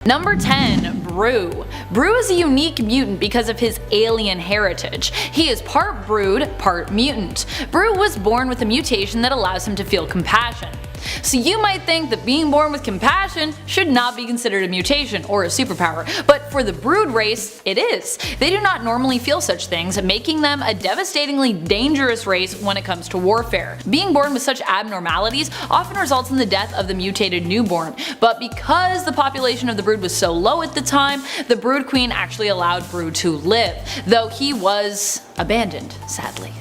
Number 10. Broo. Broo is a unique mutant because of his alien heritage. He is part brood, part mutant. Broo was born with a mutation that allows him to feel compassion. So you might think that being born with compassion should not be considered a mutation or a superpower, but for the brood race, it is. They do not normally feel such things, making them a devastatingly dangerous race when it comes to warfare. Being born with such abnormalities often results in the death of the mutated newborn, but because the population of the brood was so low at the time, the brood queen actually allowed Broo to live, though he was abandoned, sadly.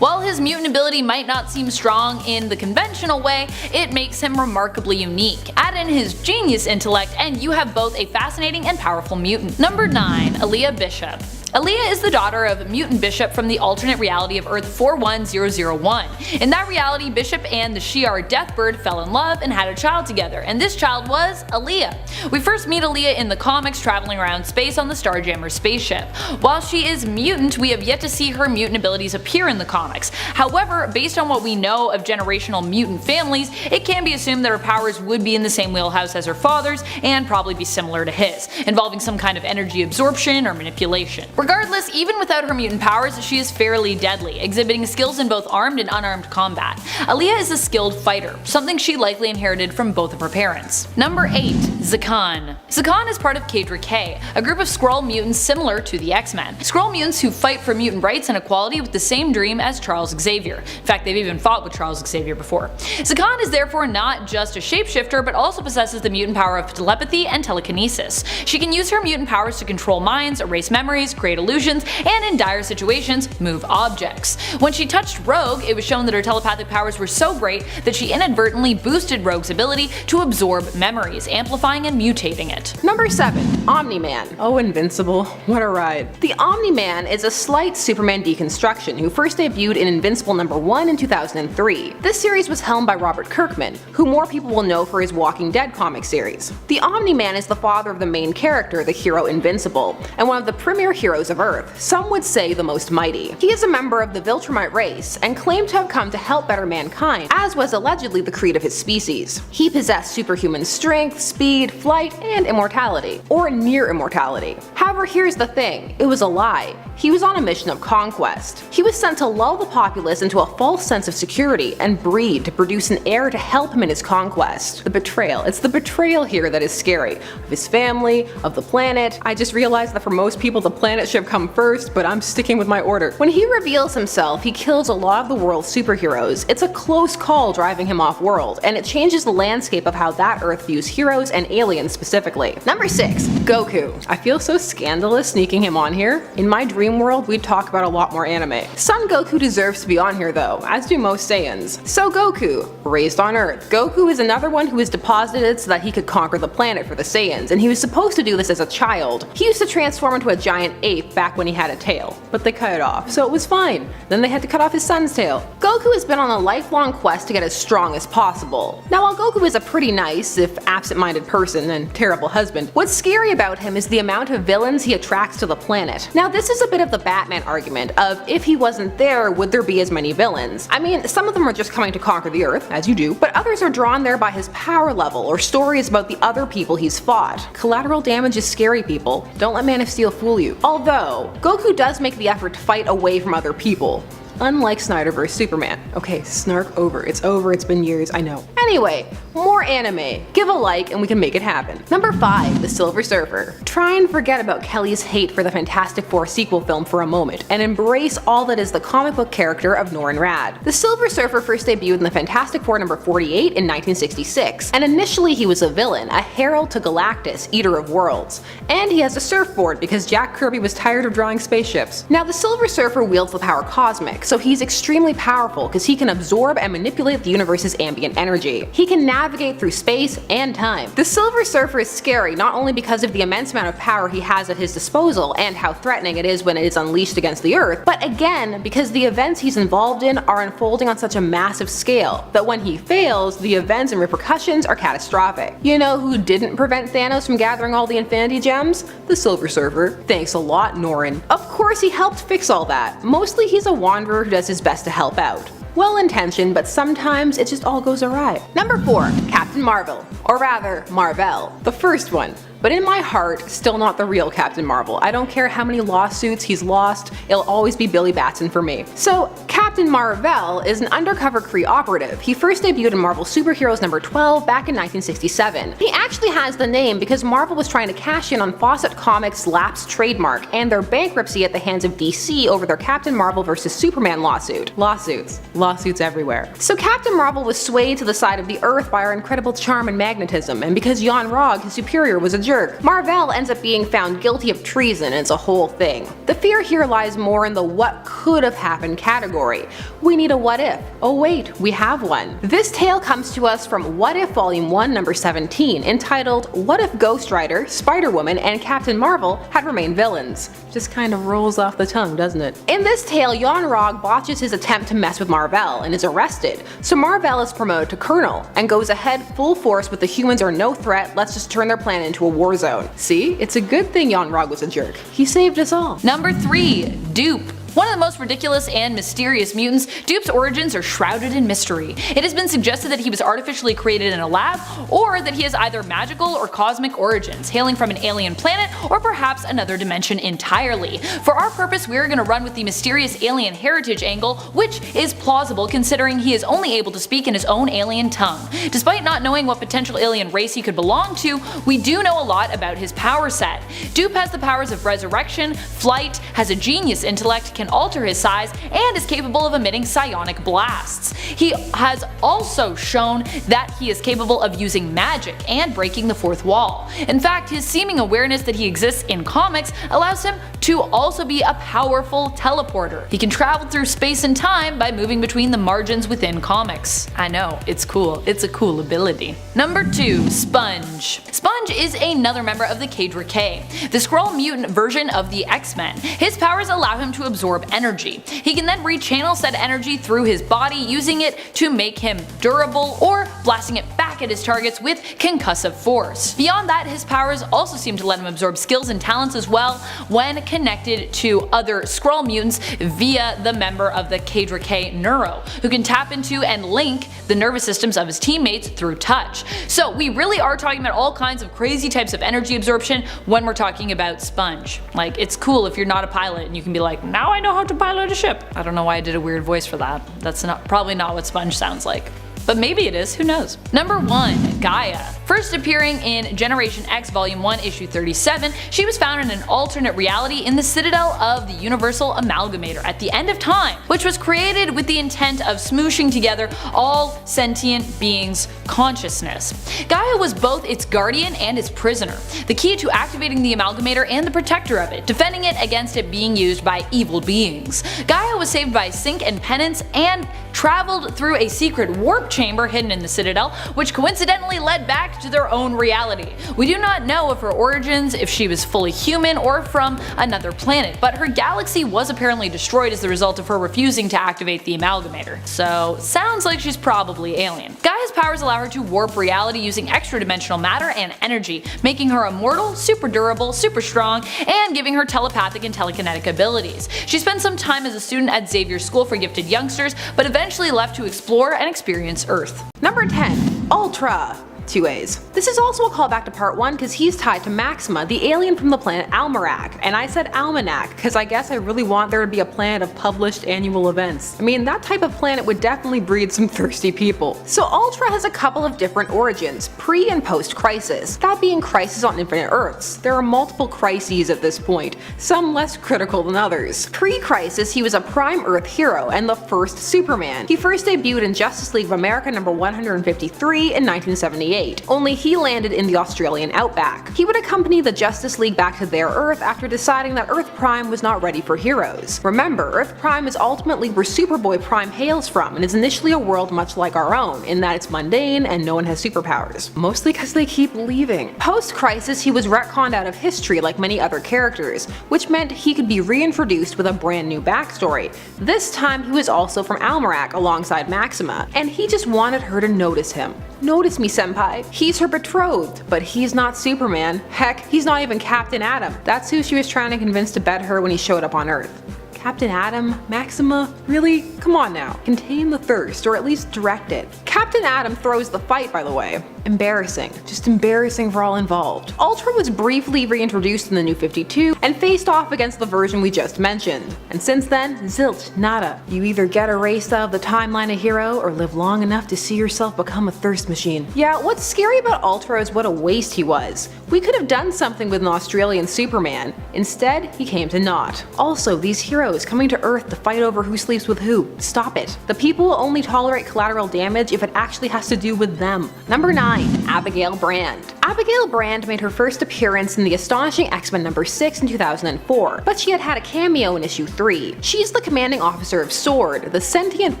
While his mutant ability might not seem strong in the conventional way, it makes him remarkably unique. Add in his genius intellect and you have both a fascinating and powerful mutant. Number 9. Aaliyah Bishop. Aaliyah is the daughter of Mutant Bishop from the alternate reality of Earth 41001. In that reality, Bishop and the Shi'ar Deathbird fell in love and had a child together, and this child was Aaliyah. We first meet Aaliyah in the comics traveling around space on the Starjammer spaceship. While she is mutant, we have yet to see her mutant abilities appear in the comics. However, based on what we know of generational mutant families, it can be assumed that her powers would be in the same wheelhouse as her father's and probably be similar to his, involving some kind of energy absorption or manipulation. Regardless, even without her mutant powers, she is fairly deadly, exhibiting skills in both armed and unarmed combat. Aaliyah is a skilled fighter, something she likely inherited from both of her parents. Number 8. Zakhan. Zakhan is part of Kadre, a group of Skrull mutants similar to the X-Men. Skrull mutants who fight for mutant rights and equality with the same dream as Charles Xavier. In fact, they've even fought with Charles Xavier before. Zakhan is therefore not just a shapeshifter, but also possesses the mutant power of telepathy and telekinesis. She can use her mutant powers to control minds, erase memories, create illusions, and in dire situations, move objects. When she touched Rogue, it was shown that her telepathic powers were so great that she inadvertently boosted Rogue's ability to absorb memories, amplifying and mutating it. Number 7. Omni-Man. Oh, Invincible, what a ride. The Omni-Man is a slight Superman deconstruction who first debuted in Invincible number 1 in 2003. This series was helmed by Robert Kirkman, who more people will know for his Walking Dead comic series. The Omni-Man is the father of the main character, the hero Invincible, and one of the premier heroes of Earth, some would say the most mighty. He is a member of the Viltrumite race and claimed to have come to help better mankind, as was allegedly the creed of his species. He possessed superhuman strength, speed, flight, and immortality, or near immortality. However, here's the thing, it was a lie. He was on a mission of conquest. He was sent to lull the populace into a false sense of security and breed to produce an heir to help him in his conquest. The betrayal. It's the betrayal here that is scary. Of his family, of the planet. I just realized that for most people the planet should have come first, but I'm sticking with my order. When he reveals himself, he kills a lot of the world's superheroes. It's a close call driving him off world, and it changes the landscape of how that Earth views heroes and aliens specifically. Number 6. Goku. I feel so scandalous sneaking him on here. In my dream world, we'd talk about a lot more anime. Son Goku deserves to be on here though, as do most Saiyans. So Goku, raised on Earth. Goku is another one who was deposited so that he could conquer the planet for the Saiyans, and he was supposed to do this as a child. He used to transform into a giant ape back when he had a tail, but they cut it off, so it was fine. Then they had to cut off his son's tail. Goku has been on a lifelong quest to get as strong as possible. Now while Goku is a pretty nice, if absent-minded person and terrible husband, what's scary about him is the amount of villains he attracts to the planet. Now this is a bit of the Batman argument of if he wasn't there, would there be as many villains? I mean, some of them are just coming to conquer the Earth, as you do, but others are drawn there by his power level or stories about the other people he's fought. Collateral damage is scary, people. Don't let Man of Steel fool you. Although, Goku does make the effort to fight away from other people. Unlike Snyderverse Superman. Okay, snark over. It's been years, I know. Anyway, more anime. Give a like and we can make it happen. Number 5. The Silver Surfer. Try and forget about Kelly's hate for the Fantastic Four sequel film for a moment, and embrace all that is the comic book character of Norrin Radd. The Silver Surfer first debuted in the Fantastic Four number 48 in 1966, and initially he was a villain, a herald to Galactus, Eater of Worlds. And he has a surfboard because Jack Kirby was tired of drawing spaceships. Now the Silver Surfer wields the power Cosmic, so he's extremely powerful because he can absorb and manipulate the universe's ambient energy. He can navigate through space and time. The Silver Surfer is scary not only because of the immense amount of power he has at his disposal and how threatening it is when it is unleashed against the Earth, but again because the events he's involved in are unfolding on such a massive scale that when he fails, the events and repercussions are catastrophic. You know who didn't prevent Thanos from gathering all the Infinity Gems? The Silver Surfer. Thanks a lot, Norrin. Of course he helped fix all that. Mostly he's a wanderer who does his best to help out. Well intentioned, but sometimes it just all goes awry. Number 4. Captain Marvel. Or rather, Marvel. The first one. But in my heart, still not the real Captain Marvel. I don't care how many lawsuits he's lost, it'll always be Billy Batson for me. So, Captain Marvel is an undercover Kree operative. He first debuted in Marvel Superheroes number 12 back in 1967. He actually has the name because Marvel was trying to cash in on Fawcett Comics' lapsed trademark and their bankruptcy at the hands of DC over their Captain Marvel vs. Superman lawsuit. Lawsuits everywhere. So Captain Marvel was swayed to the side of the Earth by our incredible charm and magnetism, and because Yon-Rogg, his superior, was a jerk, Marvel ends up being found guilty of treason, and it's a whole thing. The fear here lies more in the what could have happened category. We need a what if. Oh wait, we have one. This tale comes to us from What If Volume 1 number 17, entitled What If Ghost Rider, Spider-Woman, and Captain Marvel had remained villains? Just kind of rolls off the tongue, doesn't it? In this tale, Yon-Rogg botches his attempt to mess with Marvel and is arrested, so Marvel is promoted to Colonel and goes ahead full force with the humans are no threat, let's just turn their planet into a war zone. See, it's a good thing Yon-Rogg was a jerk. He saved us all. Number 3. Dupe. One of the most ridiculous and mysterious mutants, Dupe's origins are shrouded in mystery. It has been suggested that he was artificially created in a lab, or that he has either magical or cosmic origins, hailing from an alien planet or perhaps another dimension entirely. For our purpose, we are going to run with the mysterious alien heritage angle, which is plausible considering he is only able to speak in his own alien tongue. Despite not knowing what potential alien race he could belong to, we do know a lot about his power set. Dupe has the powers of resurrection, flight, has a genius intellect, can alter his size, and is capable of emitting psionic blasts. He has also shown that he is capable of using magic and breaking the fourth wall. In fact, his seeming awareness that he exists in comics allows him to also be a powerful teleporter. He can travel through space and time by moving between the margins within comics. I know, it's cool. It's a cool ability. Number 2. Sponge. Sponge is another member of the Kadre, the Skrull mutant version of the X-Men. His powers allow him to absorb energy. He can then rechannel said energy through his body, using it to make him durable or blasting it back at his targets with concussive force. Beyond that, his powers also seem to let him absorb skills and talents as well when connected to other Skrull mutants via the member of the Kadre Neuro, who can tap into and link the nervous systems of his teammates through touch. So we really are talking about all kinds of crazy types of energy absorption when we're talking about Sponge. Like, it's cool if you're not a pilot and you can be like, now I know how to pilot a ship. I don't know why I did a weird voice for that. That's probably not what Sponge sounds like. But maybe it is, who knows. Number 1. Gaia. First appearing in Generation X Volume 1 Issue 37, she was found in an alternate reality in the Citadel of the Universal Amalgamator at the end of time, which was created with the intent of smooshing together all sentient beings' consciousness. Gaia was both its guardian and its prisoner, the key to activating the Amalgamator and the protector of it, defending it against it being used by evil beings. Gaia was saved by Sync and Penance and traveled through a secret warp chamber hidden in the Citadel, which coincidentally led back to their own reality. We do not know of her origins, if she was fully human or from another planet, but her galaxy was apparently destroyed as the result of her refusing to activate the Amalgamator. So sounds like she's probably alien. Gaia's powers allow her to warp reality using extra-dimensional matter and energy, making her immortal, super durable, super strong, and giving her telepathic and telekinetic abilities. She spent some time as a student at Xavier's School for Gifted Youngsters, but eventually left to explore and experience Earth. Number 10. Ultra. 2 A's. This is also a callback to part 1 because he's tied to Maxima, the alien from the planet Almanac. And I said Almanac because I guess I really want there to be a planet of published annual events. I mean, that type of planet would definitely breed some thirsty people. So Ultra has a couple of different origins, pre and post Crisis, that being Crisis on Infinite Earths. There are multiple crises at this point, some less critical than others. Pre-Crisis, he was a Prime Earth hero and the first Superman. He first debuted in Justice League of America number 153 in 1978. Only he landed in the Australian outback. He would accompany the Justice League back to their Earth after deciding that Earth Prime was not ready for heroes. Remember, Earth Prime is ultimately where Superboy Prime hails from and is initially a world much like our own, in that it's mundane and no one has superpowers. Mostly because they keep leaving. Post-Crisis, he was retconned out of history like many other characters, which meant he could be reintroduced with a brand new backstory. This time he was also from Almanac alongside Maxima, and he just wanted her to notice him. Notice me, senpai. He's her betrothed, but he's not Superman. Heck, he's not even Captain Atom. That's who she was trying to convince to bed her when he showed up on Earth. Captain Atom? Maxima? Really? Come on now. Contain the thirst, or at least direct it. Captain Atom throws the fight, by the way. Embarrassing. Just embarrassing for all involved. Ultra was briefly reintroduced in the New 52 and faced off against the version we just mentioned. And since then, zilch, nada. You either get erased out of the timeline a hero or live long enough to see yourself become a thirst machine. Yeah, what's scary about Ultra is what a waste he was. We could have done something with an Australian Superman. Instead, he came to naught. Also, these heroes coming to Earth to fight over who sleeps with who. Stop it. The people will only tolerate collateral damage if it actually has to do with them. Number 9. Abigail Brand. Abigail Brand made her first appearance in the Astonishing X-Men number 6 in 2004, but she had a cameo in issue 3. She's the commanding officer of SWORD, the Sentient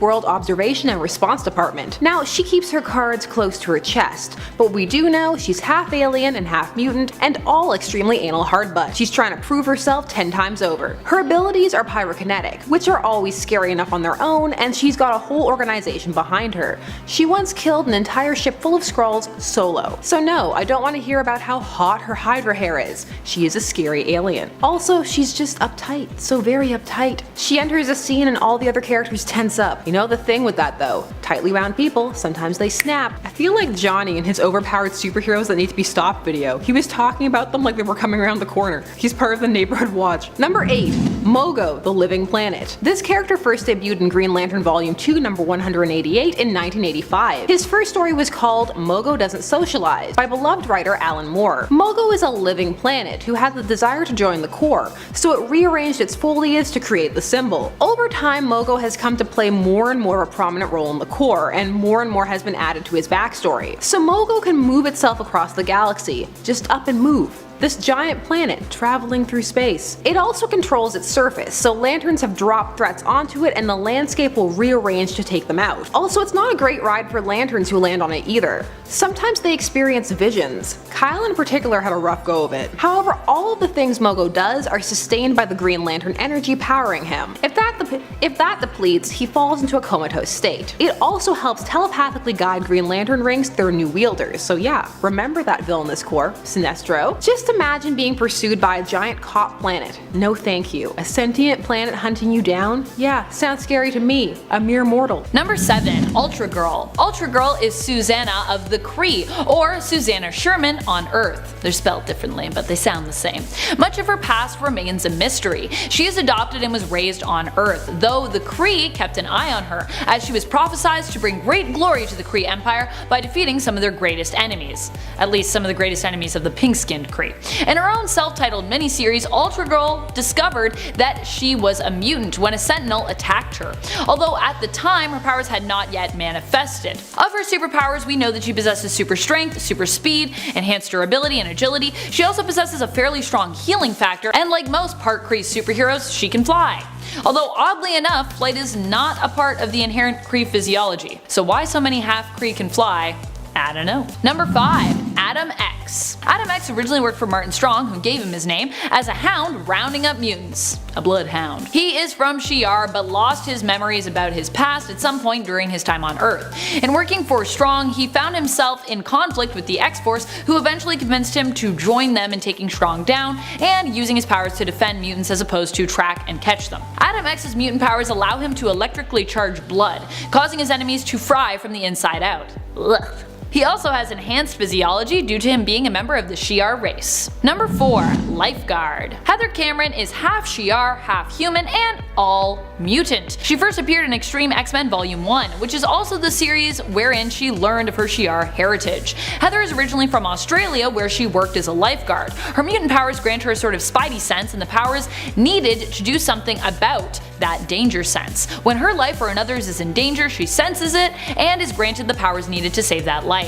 World Observation and Response Department. Now, she keeps her cards close to her chest, but we do know she's half alien and half mutant, and all extremely anal hardbutt. She's trying to prove herself 10 times over. Her abilities are pyrokinetic, which are always scary enough on their own, and she's got a whole organization behind her. She once killed an entire ship full of Skrulls solo. So no, I don't want to hear about how hot her Hydra hair is. She is a scary alien. Also, she's just uptight, so very uptight. She enters a scene and all the other characters tense up. You know the thing with that though, tightly wound people, sometimes they snap. I feel like Johnny and his overpowered superheroes that need to be stopped video. He was talking about them like they were coming around the corner. He's part of the neighborhood watch. Number 8. Mogo, the Living Planet. This character first debuted in Green Lantern Volume 2 number 188 in 1985. His first story was called Mogo Doesn't Socialize by beloved writer Alan Moore. Mogo is a living planet who had the desire to join the Corps, so it rearranged its foliage to create the symbol. Over time, Mogo has come to play more and more of a prominent role in the Corps, and more has been added to his backstory. So Mogo can move itself across the galaxy. Just up and move. This giant planet traveling through space. It also controls its surface, so lanterns have dropped threats onto it and the landscape will rearrange to take them out. Also, it's not a great ride for lanterns who land on it either. Sometimes they experience visions. Kyle in particular had a rough go of it. However, all of the things Mogo does are sustained by the Green Lantern energy powering him. If that depletes, he falls into a comatose state. It also helps telepathically guide Green Lantern rings to their new wielders, so yeah, remember that villainous core, Sinestro. Just imagine being pursued by a giant cop planet. No thank you. A sentient planet hunting you down? Yeah, sounds scary to me, a mere mortal. Number 7. Ultra Girl. Ultra Girl is Susanna of the Kree, or Susanna Sherman on Earth. They're spelled differently, but they sound the same. Much of her past remains a mystery. She is adopted and was raised on Earth, though the Kree kept an eye on her, as she was prophesied to bring great glory to the Kree Empire by defeating some of their greatest enemies. At least some of the greatest enemies of the pink-skinned Kree. In her own self-titled miniseries, Ultra Girl discovered that she was a mutant when a Sentinel attacked her, although at the time her powers had not yet manifested. Of her superpowers, we know that she possesses super strength, super speed, enhanced durability and agility. She also possesses a fairly strong healing factor, and like most part Kree superheroes, she can fly. Although oddly enough, flight is not a part of the inherent Kree physiology. So why so many half Kree can fly? I don't know. Number 5. Adam X. Adam X originally worked for Martin Strong, who gave him his name, as a hound rounding up mutants. A bloodhound. He is from Shi'ar, but lost his memories about his past at some point during his time on Earth. In working for Strong, he found himself in conflict with the X-Force, who eventually convinced him to join them in taking Strong down and using his powers to defend mutants as opposed to track and catch them. Adam X's mutant powers allow him to electrically charge blood, causing his enemies to fry from the inside out. Ugh. He also has enhanced physiology due to him being a member of the Shi'ar race. Number 4. Lifeguard. Heather Cameron is half Shi'ar, half human, and all mutant. She first appeared in Extreme X-Men Volume 1, which is also the series wherein she learned of her Shi'ar heritage. Heather is originally from Australia, where she worked as a lifeguard. Her mutant powers grant her a sort of spidey sense and the powers needed to do something about that danger sense. When her life or another's is in danger, she senses it and is granted the powers needed to save that life.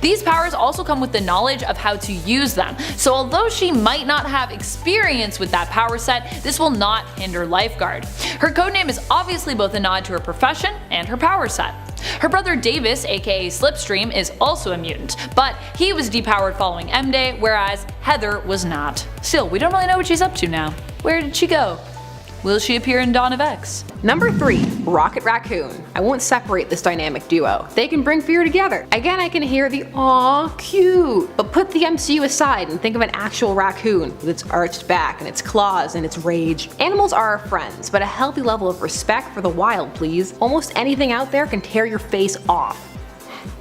These powers also come with the knowledge of how to use them, so although she might not have experience with that power set, this will not hinder Lifeguard. Her codename is obviously both a nod to her profession and her power set. Her brother Davis, aka Slipstream, is also a mutant, but he was depowered following M-Day, whereas Heather was not. Still, we don't really know what she's up to now. Where did she go? Will she appear in Dawn of X? Number 3. Rocket Raccoon. I won't separate this dynamic duo. They can bring fear together. Again, I can hear the "aw, cute," but put the MCU aside and think of an actual raccoon with its arched back and its claws and its rage. Animals are our friends, but a healthy level of respect for the wild, please. Almost anything out there can tear your face off.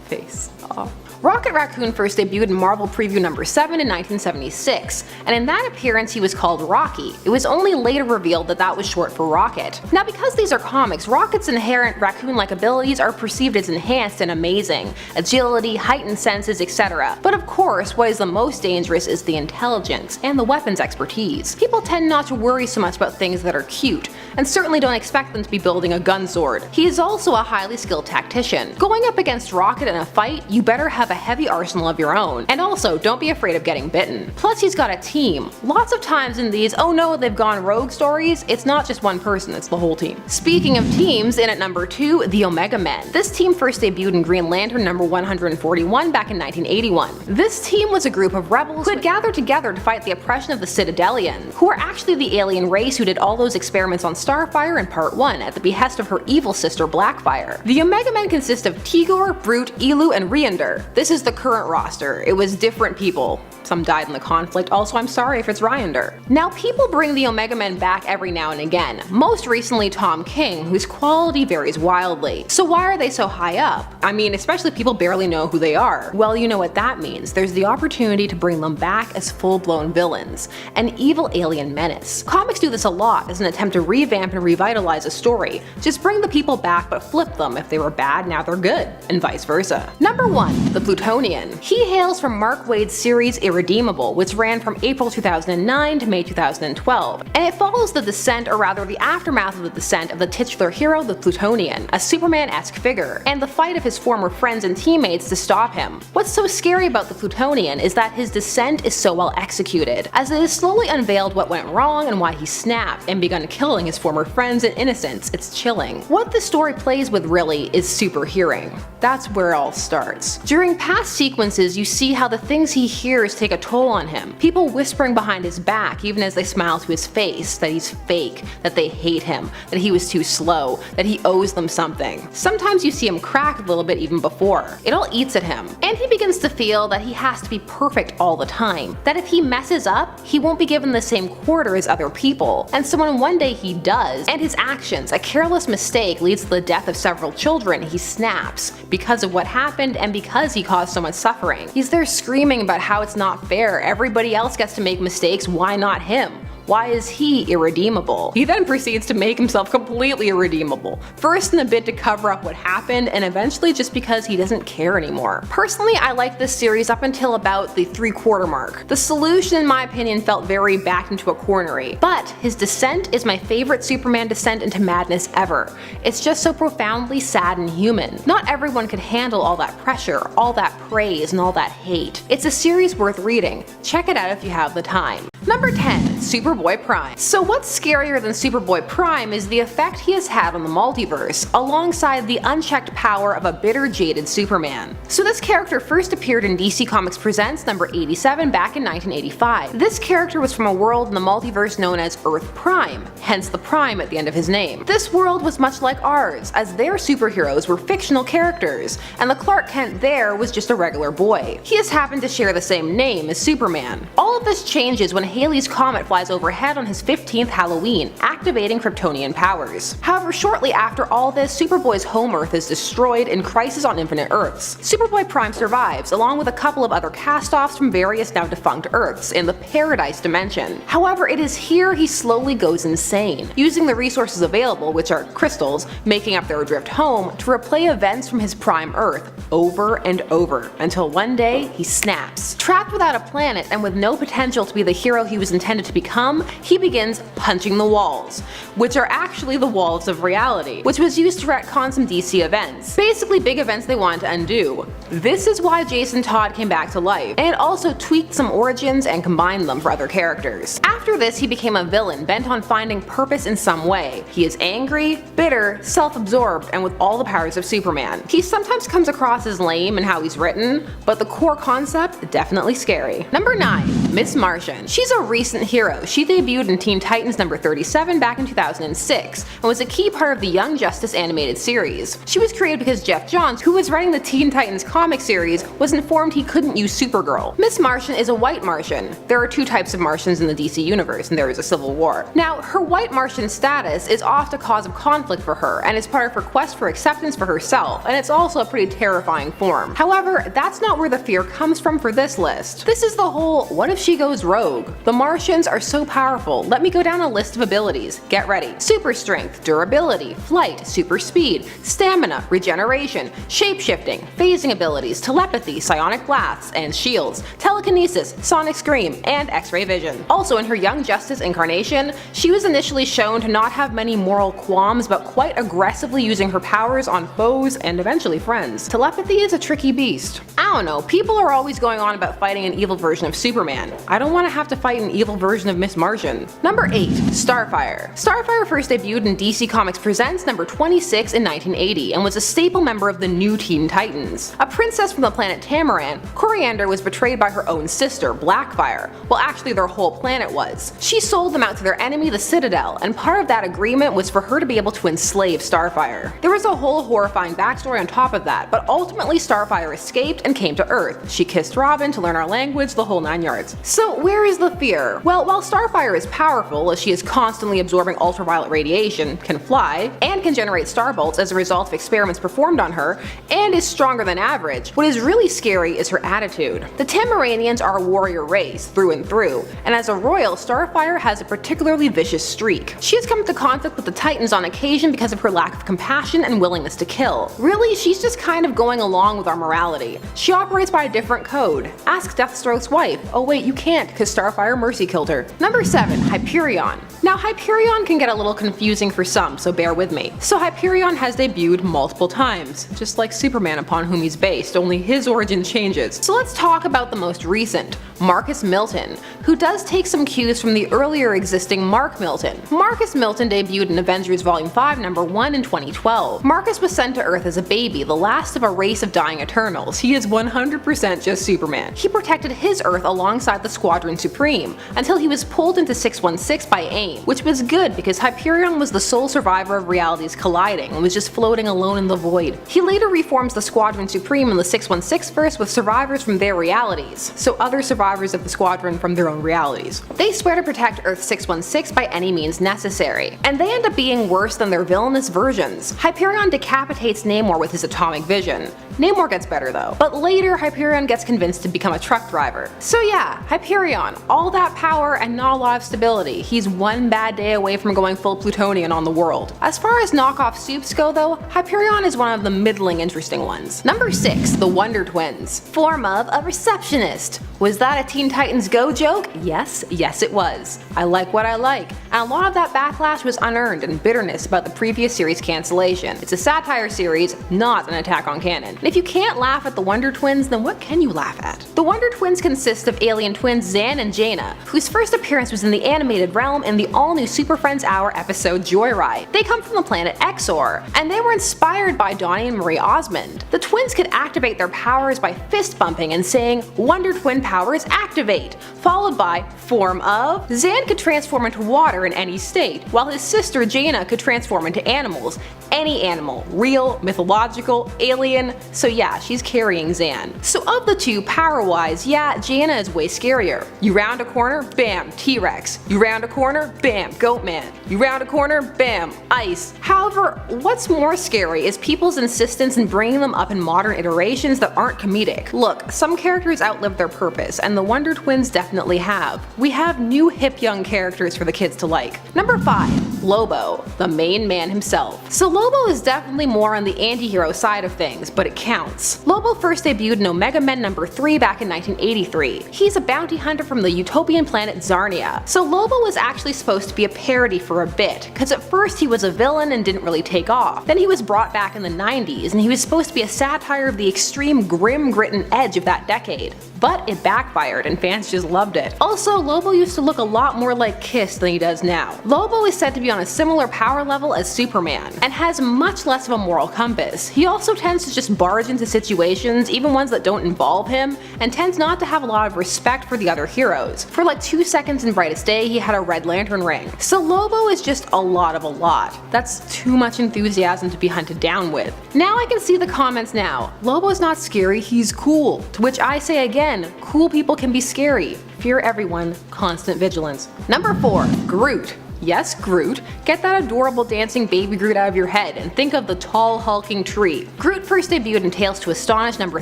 Face off. Rocket Raccoon first debuted in Marvel Preview number 7 in 1976, and in that appearance he was called Rocky. It was only later revealed that that was short for Rocket. Now because these are comics, Rocket's inherent raccoon-like abilities are perceived as enhanced and amazing, agility, heightened senses, etc. But of course, what is the most dangerous is the intelligence and the weapons expertise. People tend not to worry so much about things that are cute, and certainly don't expect them to be building a gun sword. He is also a highly skilled tactician. Going up against Rocket in a fight, you better have a heavy arsenal of your own, and also don't be afraid of getting bitten. Plus he's got a team. Lots of times in these "oh no, they've gone rogue" stories, it's not just one person, it's the whole team. Speaking of teams, in at number 2, the Omega Men. This team first debuted in Green Lantern number 141 back in 1981. This team was a group of rebels who had gathered together to fight the oppression of the Citadelians, who were actually the alien race who did all those experiments on Starfire in Part 1 at the behest of her evil sister Blackfire. The Omega Men consist of Tigor, Brute, Elu, and Riander. This is the current roster. It was different people. Some died in the conflict, also I'm sorry if it's Riander. Now people bring the Omega Men back every now and again, most recently Tom King, whose quality varies wildly. So why are they so high up? I mean, especially people barely know who they are. Well, you know what that means. There's the opportunity to bring them back as full-blown villains, an evil alien menace. Comics do this a lot as an attempt to revamp and revitalize a story. Just bring the people back but flip them. If they were bad, now they're good, and vice versa. Number 1. The Plutonian. He hails from Mark Waid's series Irredeemable, which ran from April 2009 to May 2012, and it follows the descent, or rather the aftermath of the descent, of the titular hero, the Plutonian, a Superman-esque figure, and the fight of his former friends and teammates to stop him. What's so scary about the Plutonian is that his descent is so well executed, as it is slowly unveiled what went wrong and why he snapped and begun killing his former friends and innocents. It's chilling. What the story plays with really is super hearing. That's where it all starts. During past sequences, you see how the things he hears take a toll on him. People whispering behind his back even as they smile to his face that he's fake, that they hate him, that he was too slow, that he owes them something. Sometimes you see him crack a little bit even before. It all eats at him. And he begins to feel that he has to be perfect all the time. That if he messes up, he won't be given the same quarter as other people. And so when one day he does, and his actions, a careless mistake leads to the death of several children, he snaps. Because of what happened and because he caused so much suffering. He's there screaming about how it's not fair, everybody else gets to make mistakes, why not him? Why is he irredeemable? He then proceeds to make himself completely irredeemable, first in a bid to cover up what happened, and eventually just because he doesn't care anymore. Personally, I liked this series up until about the 3/4 mark. The solution, in my opinion, felt very backed into a cornery, but his descent is my favorite Superman descent into madness ever. It's just so profoundly sad and human. Not everyone could handle all that pressure, all that praise, and all that hate. It's a series worth reading. Check it out if you have the time. Number 10. Superboy Prime. So what's scarier than Superboy Prime is the effect he has had on the multiverse, alongside the unchecked power of a bitter, jaded Superman. So this character first appeared in DC Comics Presents number 87 back in 1985. This character was from a world in the multiverse known as Earth Prime, hence the Prime at the end of his name. This world was much like ours, as their superheroes were fictional characters, and the Clark Kent there was just a regular boy. He has happened to share the same name as Superman. All of this changes when Halley's Comet flies overhead on his 15th Halloween, activating Kryptonian powers. However, shortly after all this, Superboy's home Earth is destroyed in Crisis on Infinite Earths. Superboy Prime survives, along with a couple of other cast-offs from various now defunct Earths in the Paradise dimension. However, it is here he slowly goes insane, using the resources available, which are crystals, making up their adrift home, to replay events from his Prime Earth over and over, until one day he snaps. Trapped without a planet and with no potential to be the hero he was intended to become, he begins punching the walls, which are actually the walls of reality, which was used to retcon some DC events. Basically big events they wanted to undo. This is why Jason Todd came back to life, and also tweaked some origins and combined them for other characters. After this, he became a villain bent on finding purpose in some way. He is angry, bitter, self-absorbed, and with all the powers of Superman. He sometimes comes across as lame in how he's written, but the core concept, definitely scary. Number 9. Miss Martian. She's a recent hero. She debuted in Teen Titans number 37 back in 2006 and was a key part of the Young Justice animated series. She was created because Jeff Johns, who was writing the Teen Titans comic series, was informed he couldn't use Supergirl. Miss Martian is a white Martian. There are two types of Martians in the DC universe, and there is a civil war. Now, her white Martian status is often a cause of conflict for her, and is part of her quest for acceptance for herself, and it's also a pretty terrifying form. However, that's not where the fear comes from for this list. This is the whole, what if she goes rogue? The Martians are so powerful. Let me go down a list of abilities. Get ready. Super strength, durability, flight, super speed, stamina, regeneration, shapeshifting, phasing abilities, telepathy, psionic blasts, and shields, telekinesis, sonic scream, and X-ray vision. Also, in her Young Justice incarnation, she was initially shown to not have many moral qualms, but quite aggressively using her powers on foes and eventually friends. Telepathy is a tricky beast. I don't know, people are always going on about fighting an evil version of Superman. I don't want to have to fight an evil version of Miss Martian. Number 8. Starfire. Starfire first debuted in DC Comics Presents number 26 in 1980 and was a staple member of the new Teen Titans. A princess from the planet Tamaran, Coriander was betrayed by her own sister, Blackfire. Well, actually their whole planet was. She sold them out to their enemy, the Citadel, and part of that agreement was for her to be able to enslave Starfire. There was a whole horrifying backstory on top of that, but ultimately Starfire escaped and came to Earth. She kissed Robin to learn our language, the whole 9 yards. So where is the fear? Well, while Starfire is powerful, as she is constantly absorbing ultraviolet radiation, can fly, and can generate star bolts as a result of experiments performed on her, and is stronger than average, what is really scary is her attitude. The Tamaranians are a warrior race, through and through, and as a royal, Starfire has a particularly vicious streak. She has come into conflict with the Titans on occasion because of her lack of compassion and willingness to kill. Really, she's just kind of going along with our morality. She operates by a different code. Ask Deathstroke's wife. Oh wait, you can't, because Starfire mercy killed her. Number 7. Hyperion. Now Hyperion can get a little confusing for some, so bear with me. So Hyperion has debuted multiple times, just like Superman upon whom he's based, only his origin changes. So let's talk about the most recent, Marcus Milton, who does take some cues from the earlier existing Mark Milton. Marcus Milton debuted in Avengers Volume 5 number 1 in 2012. Marcus was sent to Earth as a baby, the last of a race of dying Eternals. He is 100% just Superman. He protected his Earth alongside the Squadron Supreme, until he was pulled into 616 by AIM, which was good because Hyperion was the sole survivor of realities colliding and was just floating alone in the void. He later reforms the Squadron Supreme in the 616 verse with survivors from their realities, so other survivors of the Squadron from their own realities. They swear to protect Earth 616 by any means necessary, and they end up being worse than their villainous versions. Hyperion decapitates Namor with his atomic vision. Namor gets better though, but later Hyperion gets convinced to become a truck driver. So yeah, Hyperion, all that power and not a lot of stability. He's one bad day away from going full Plutonian on the world. As far as knockoff supes go though, Hyperion is one of the middling interesting ones. Number 6. The Wonder Twins. Form of a receptionist. Was that a Teen Titans Go joke? Yes it was. I like what I like, and a lot of that backlash was unearned and bitterness about the previous series cancellation. It's a satire series, not an attack on canon. And if you can't laugh at the Wonder Twins, then what can you laugh at? The Wonder Twins consist of alien twins Zan and Jaina, whose first appearance was in the animated realm in the all-new Super Friends Hour episode Joyride. They come from the planet Exor, and they were inspired by Donnie and Marie Osmond. The twins could activate their powers by fist bumping and saying, "Wonder Twin powers activate," followed by form of. Zan could transform into water in any state, while his sister Jaina could transform into animals. Any animal, real, mythological, alien, so yeah, she's carrying Zan. So of the two, power-wise, yeah, Jaina is way scarier. You round a corner, bam, T-Rex. You round a corner, bam, Goatman. You round a corner, bam, ice. However, what's more scary is people's insistence in bringing them up in modern iterations that aren't comedic. Look, some characters outlived their purpose, and the Wonder Twins definitely have. We have new hip young characters for the kids to like. Number 5. Lobo, the main man himself. So Lobo is definitely more on the anti-hero side of things, but it counts. Lobo first debuted in Omega Men number 3 back in 1983. He's a bounty hunter from the utopian planet Zarnia. So Lobo was actually supposed to be a parody for a bit, cause at first he was a villain and didn't really take off. Then he was brought back in the 90s and he was supposed to be a satire of the extreme grim grit and edge of that decade. but it backfired and fans just loved it. Also, Lobo used to look a lot more like Kiss than he does now. Lobo is said to be on a similar power level as Superman, and has much less of a moral compass. He also tends to just barge into situations, even ones that don't involve him, and tends not to have a lot of respect for the other heroes. For like 2 seconds in Brightest Day, he had a Red Lantern ring. So Lobo is just a lot of a lot. That's too much enthusiasm to be hunted down with. Now I can see the comments now. Lobo's not scary, he's cool. To which I say again, cool people can be scary. Fear everyone, constant vigilance. Number 4, Groot. Yes, Groot. Get that adorable dancing baby Groot out of your head and think of the tall, hulking tree. Groot first debuted in Tales to Astonish number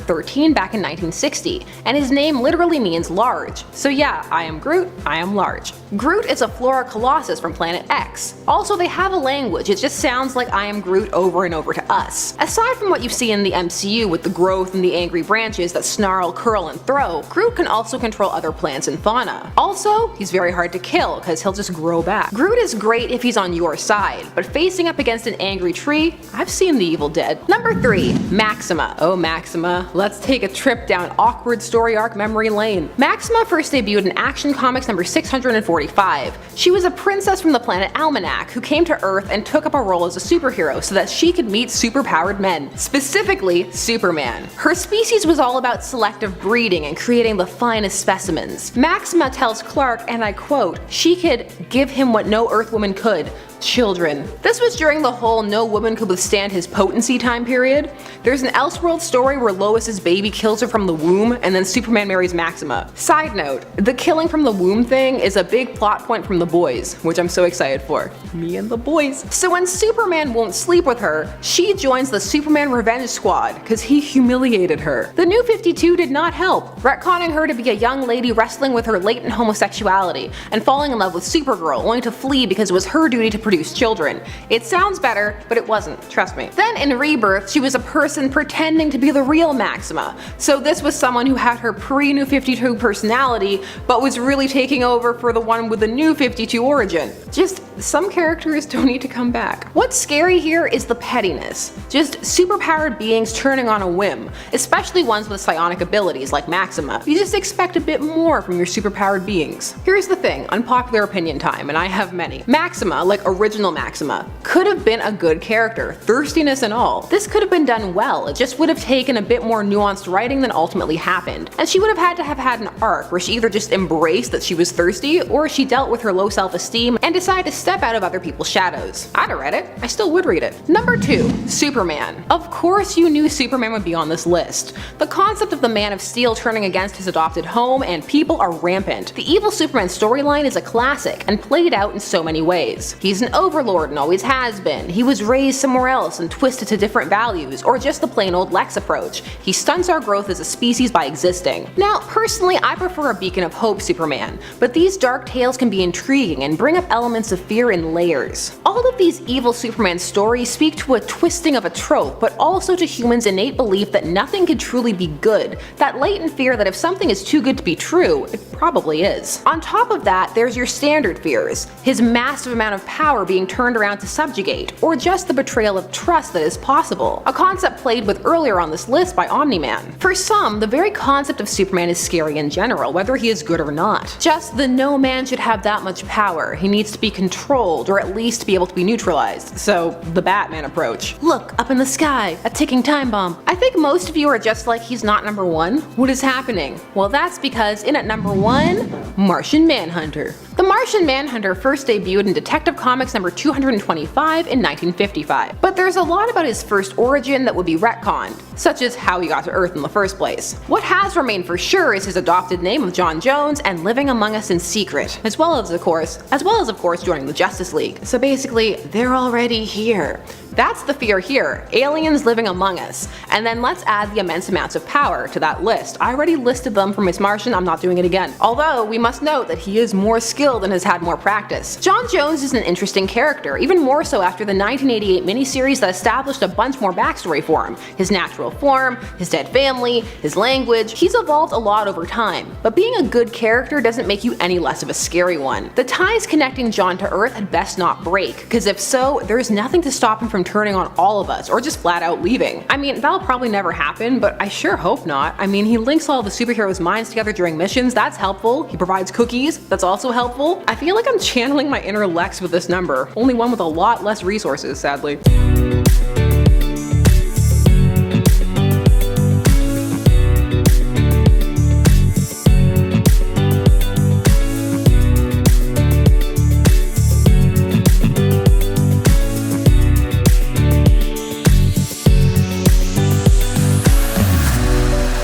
13 back in 1960, and his name literally means large. So yeah, I am Groot, I am large. Groot is a Flora Colossus from Planet X. Also, they have a language, it just sounds like I am Groot over and over to us. Aside from what you see in the MCU with the growth and the angry branches that snarl, curl, and throw, Groot can also control other plants and fauna. Also, he's very hard to kill because he'll just grow back. Groot is great if he's on your side, but facing up against an angry tree, I've seen The Evil Dead. Number 3, Maxima. Oh Maxima, let's take a trip down awkward story arc memory lane. Maxima first debuted in Action Comics number 645. She was a princess from the planet Almanac who came to Earth and took up a role as a superhero so that she could meet superpowered men, specifically Superman. Her species was all about selective breeding and creating the finest specimens. Maxima tells Clark, and I quote, she could give him what no Earthwoman could, children. This was during the whole no woman could withstand his potency time period. There's an Elseworld story where Lois's baby kills her from the womb and then Superman marries Maxima. Side note, the killing from the womb thing is a big plot point from The Boys, which I'm so excited for. Me and the boys. So when Superman won't sleep with her, she joins the Superman Revenge Squad because he humiliated her. The New 52 did not help, retconning her to be a young lady wrestling with her latent homosexuality and falling in love with Supergirl, only to flee because it was her duty to produce children. It sounds better, but it wasn't, trust me. Then in Rebirth, she was a person pretending to be the real Maxima. So this was someone who had her pre-New 52 personality, but was really taking over for the one with the New 52 origin. Just some characters don't need to come back. What's scary here is the pettiness. Just superpowered beings turning on a whim, especially ones with psionic abilities like Maxima. You just expect a bit more from your superpowered beings. Here's the thing, unpopular opinion time, and I have many. Maxima, like original Maxima, could have been a good character, thirstiness and all. This could have been done well, it just would have taken a bit more nuanced writing than ultimately happened. And she would have had an arc where she either just embraced that she was thirsty, or she dealt with her low self-esteem and decided to step out of other people's shadows. I'd have read it. I still would read it. Number 2, Superman. Of course you knew Superman would be on this list. The concept of the Man of Steel turning against his adopted home and people are rampant. The evil Superman storyline is a classic and played out in so many ways. He's an overlord and always has been. He was raised somewhere else and twisted to different values, or just the plain old Lex approach. He stunts our growth as a species by existing. Now, personally, I prefer a beacon of hope Superman, but these dark tales can be intriguing and bring up elements of fear in layers. All of these evil Superman stories speak to a twisting of a trope, but also to humans' innate belief that nothing can truly be good, that latent fear that if something is too good to be true, it probably is. On top of that, there's your standard fears, his massive amount of power being turned around to subjugate, or just the betrayal of trust that is possible, a concept played with earlier on this list by Omni-Man. For some, the very concept of Superman is scary in general, whether he is good or not. Just the no man should have that much power, he needs to be controlled or at least be able to be neutralized, so the Batman approach. Look, up in the sky, a ticking time bomb. I think most of you are just like, he's not number 1? What is happening? Well, that's because in at number 1, Martian Manhunter. The Martian Manhunter first debuted in Detective Comics number 225 in 1955, but there's a lot about his first origin that would be retconned, such as how he got to Earth in the first place. What has remained for sure is his adopted name of John Jones and living among us in secret, as well as of course joining the Justice League. So basically, they're already here. That's the fear here, aliens living among us. And then let's add the immense amounts of power to that list. I already listed them for Miss Martian, I'm not doing it again. Although, we must note that he is more skilled and has had more practice. John Jones is an interesting character, even more so after the 1988 miniseries that established a bunch more backstory for him. His natural form, his dead family, his language, he's evolved a lot over time. But being a good character doesn't make you any less of a scary one. The ties connecting John to Earth had best not break, because if so, there's nothing to stop him from turning on all of us, or just flat out leaving. I mean, that'll probably never happen, but I sure hope not. I mean, he links all the superheroes' minds together during missions, that's helpful. He provides cookies, that's also helpful. I feel like I'm channeling my inner Lex with this number, only one with a lot less resources, sadly.